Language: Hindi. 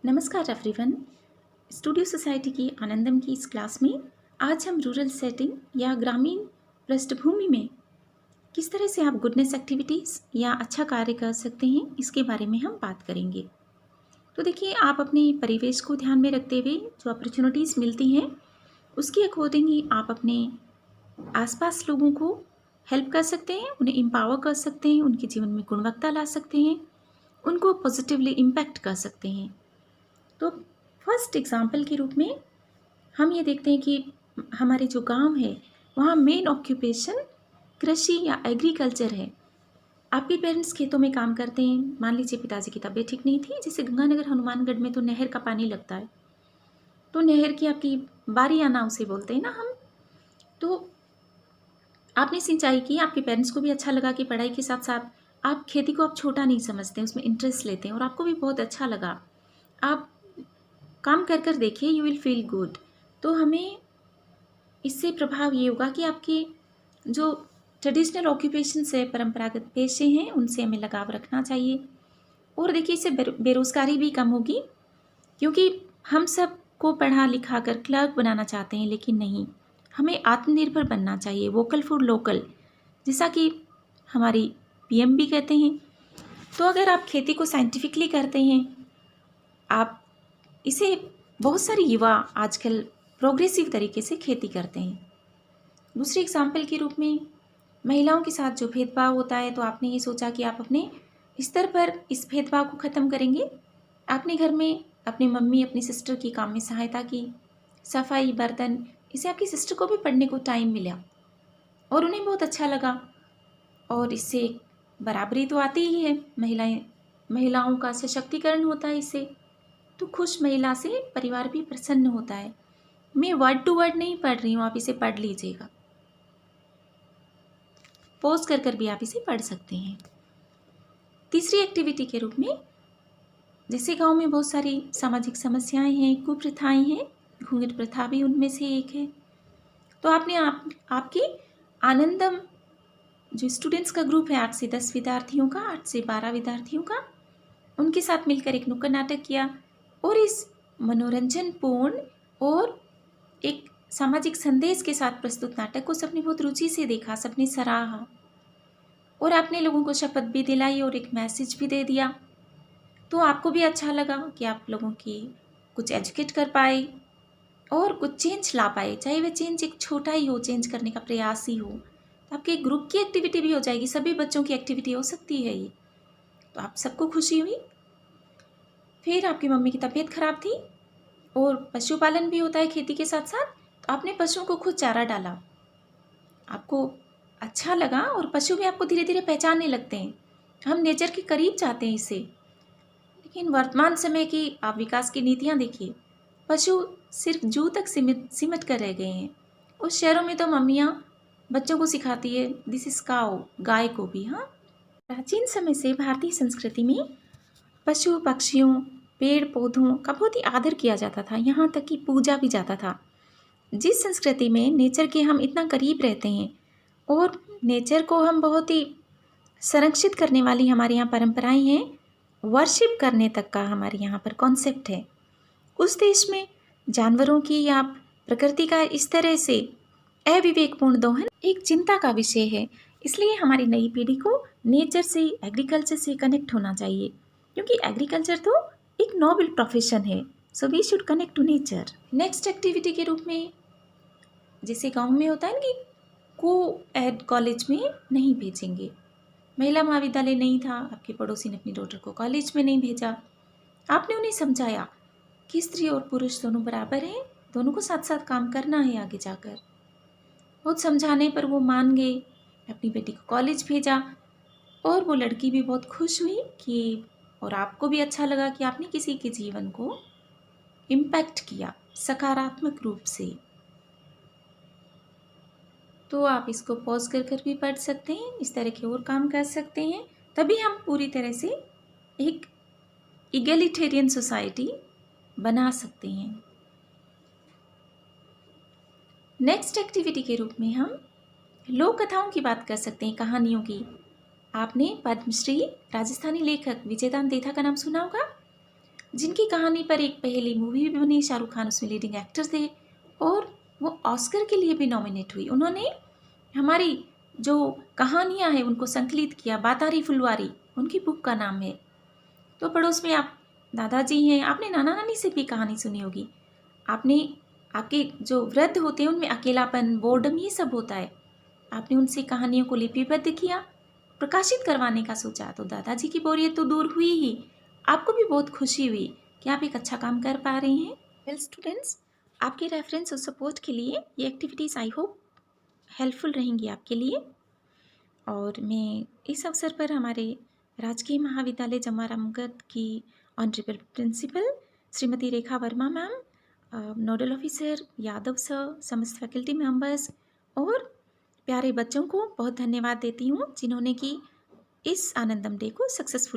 नमस्कार एवरीवन। स्टूडियो सोसाइटी की आनंदम की इस क्लास में आज हम रूरल सेटिंग या ग्रामीण पृष्ठभूमि में किस तरह से आप गुडनेस एक्टिविटीज़ या अच्छा कार्य कर सकते हैं इसके बारे में हम बात करेंगे। तो देखिए, आप अपने परिवेश को ध्यान में रखते हुए जो अपॉर्चुनिटीज़ मिलती हैं उसके अकॉर्डिंग ही आप अपने आसपास लोगों को हेल्प कर सकते हैं, उन्हें एम्पावर कर सकते हैं, उनके जीवन में गुणवत्ता ला सकते हैं, उनको पॉजिटिवली इम्पैक्ट कर सकते हैं। तो फर्स्ट एग्जाम्पल के रूप में हम ये देखते हैं कि हमारे जो गांव है वहाँ मेन ऑक्यूपेशन कृषि या एग्रीकल्चर है। आपके पेरेंट्स खेतों में काम करते हैं। मान लीजिए पिताजी की तबीयत ठीक नहीं थी, जैसे गंगानगर हनुमानगढ़ में तो नहर का पानी लगता है, तो नहर की आपकी बारी आना उसे बोलते हैं ना हम। तो आपने सिंचाई की, आपके पेरेंट्स को भी अच्छा लगा कि पढ़ाई के साथ साथ आप खेती को आप छोटा नहीं समझते, उसमें इंटरेस्ट लेते हैं और आपको भी बहुत अच्छा लगा। आप काम कर कर देखिए, यू विल फील गुड। तो हमें इससे प्रभाव ये होगा कि आपके जो ट्रेडिशनल ऑक्यूपेशंस है, परंपरागत पेशे हैं, उनसे हमें लगाव रखना चाहिए। और देखिए, इससे बेरोज़गारी भी कम होगी, क्योंकि हम सब को पढ़ा लिखा कर क्लर्क बनाना चाहते हैं, लेकिन नहीं, हमें आत्मनिर्भर बनना चाहिए, वोकल फॉर लोकल, जैसा कि हमारी पीएम भी कहते हैं। तो अगर आप खेती को साइंटिफिकली करते हैं, आप इसे बहुत सारे युवा आजकल प्रोग्रेसिव तरीके से खेती करते हैं। दूसरे एग्जाम्पल के रूप में महिलाओं के साथ जो भेदभाव होता है, तो आपने ये सोचा कि आप अपने स्तर पर इस भेदभाव को ख़त्म करेंगे। आपने घर में अपनी मम्मी, अपनी सिस्टर की काम में सहायता की, सफाई, बर्तन, इससे आपकी सिस्टर को भी पढ़ने को टाइम मिला और उन्हें बहुत अच्छा लगा। और इससे बराबरी तो आती ही है, महिलाओं का सशक्तिकरण होता है इससे। तो खुश महिला से परिवार भी प्रसन्न होता है। मैं वर्ड टू वर्ड नहीं पढ़ रही हूँ, आप इसे पढ़ लीजिएगा, पॉज कर कर भी आप इसे पढ़ सकते हैं। तीसरी एक्टिविटी के रूप में, जैसे गांव में बहुत सारी सामाजिक समस्याएं हैं, कुप्रथाएं हैं, घूंघट प्रथा भी उनमें से एक है। तो आपने आपकी आनंदम जो स्टूडेंट्स का ग्रुप है, 8 से 10 विद्यार्थियों का, 8 से 12 विद्यार्थियों का, उनके साथ मिलकर एक नुक्कड़ नाटक किया और इस मनोरंजनपूर्ण और एक सामाजिक संदेश के साथ प्रस्तुत नाटक को सबने बहुत रुचि से देखा, सबने सराहा और आपने लोगों को शपथ भी दिलाई और एक मैसेज भी दे दिया। तो आपको भी अच्छा लगा कि आप लोगों की कुछ एजुकेट कर पाए और कुछ चेंज ला पाए, चाहे वह चेंज एक छोटा ही हो, चेंज करने का प्रयास ही हो। तो आपके ग्रुप की एक्टिविटी भी हो जाएगी, सभी बच्चों की एक्टिविटी हो सकती है ये। तो आप सबको खुशी हुई। फिर आपकी मम्मी की तबीयत खराब थी और पशुपालन भी होता है खेती के साथ साथ, तो आपने पशुओं को खुद चारा डाला, आपको अच्छा लगा और पशु भी आपको धीरे धीरे पहचानने लगते हैं। हम नेचर के करीब जाते हैं इससे। लेकिन वर्तमान समय की आप विकास की नीतियाँ देखिए, पशु सिर्फ जू तक सिमट कर रह गए हैं। उस शहरों में तो मम्मियाँ बच्चों को सिखाती है दिस इज काऊ, गाय को भी। हाँ, प्राचीन समय से भारतीय संस्कृति में पशु पक्षियों, पेड़ पौधों का बहुत ही आदर किया जाता था, यहाँ तक कि पूजा भी जाता था। जिस संस्कृति में नेचर के हम इतना करीब रहते हैं और नेचर को हम बहुत ही संरक्षित करने वाली हमारे यहाँ परंपराएं हैं, वर्शिप करने तक का हमारे यहाँ पर कॉन्सेप्ट है, उस देश में जानवरों की या प्रकृति का इस तरह से अविवेकपूर्ण दोहन एक चिंता का विषय है। इसलिए हमारी नई पीढ़ी को नेचर से, एग्रीकल्चर से कनेक्ट होना चाहिए, क्योंकि एग्रीकल्चर तो एक नोबल प्रोफेशन है। So we should connect to nature. Next activity के रूप में, जैसे गांव में होता है ना कि को एड कॉलेज में नहीं भेजेंगे, महिला महाविद्यालय नहीं था, आपके पड़ोसी ने अपनी डॉटर को कॉलेज में नहीं भेजा, आपने उन्हें समझाया कि स्त्री और पुरुष दोनों बराबर हैं, दोनों को साथ साथ काम करना है आगे जाकर। बहुत समझाने पर वो मान गए, अपनी बेटी को कॉलेज भेजा और वो लड़की भी बहुत खुश हुई कि, और आपको भी अच्छा लगा कि आपने किसी के जीवन को इम्पैक्ट किया सकारात्मक रूप से। तो आप इसको पॉज कर कर भी पढ़ सकते हैं, इस तरह के और काम कर सकते हैं, तभी हम पूरी तरह से एक इगैलिटेरियन सोसाइटी बना सकते हैं। नेक्स्ट एक्टिविटी के रूप में हम लोक कथाओं की बात कर सकते हैं, कहानियों की। आपने पद्मश्री राजस्थानी लेखक विजयदान देथा का नाम सुना होगा, जिनकी कहानी पर एक पहली मूवी भी बनी, शाहरुख खान उसमें लीडिंग एक्टर थे और वो ऑस्कर के लिए भी नॉमिनेट हुई। उन्होंने हमारी जो कहानियाँ हैं उनको संकलित किया। बातारी फुलवारी उनकी बुक का नाम है। तो पड़ोस में आप दादाजी हैं, आपने नाना नानी से भी कहानी सुनी होगी। आपने आपके जो वृद्ध होते हैं उनमें अकेलापन, बोर्डम, ये सब होता है। आपने उनसे कहानियों को लिपिबद्ध किया, प्रकाशित करवाने का सोचा, तो दादाजी की बोरियत तो दूर हुई ही, आपको भी बहुत खुशी हुई कि आप एक अच्छा काम कर पा रहे हैं। वेल स्टूडेंट्स, आपके रेफरेंस और सपोर्ट के लिए ये एक्टिविटीज़ आई होप हेल्पफुल रहेंगी आपके लिए। और मैं इस अवसर पर हमारे राजकीय महाविद्यालय जमारामगढ़ की honourable principal Shrimati Rekha Verma ma'am, nodal officer Yadav sir, समस्त फैकल्टी मेंबर्स और प्यारे बच्चों को बहुत धन्यवाद देती हूँ जिन्होंने कि इस आनंदम डे को सक्सेसफुल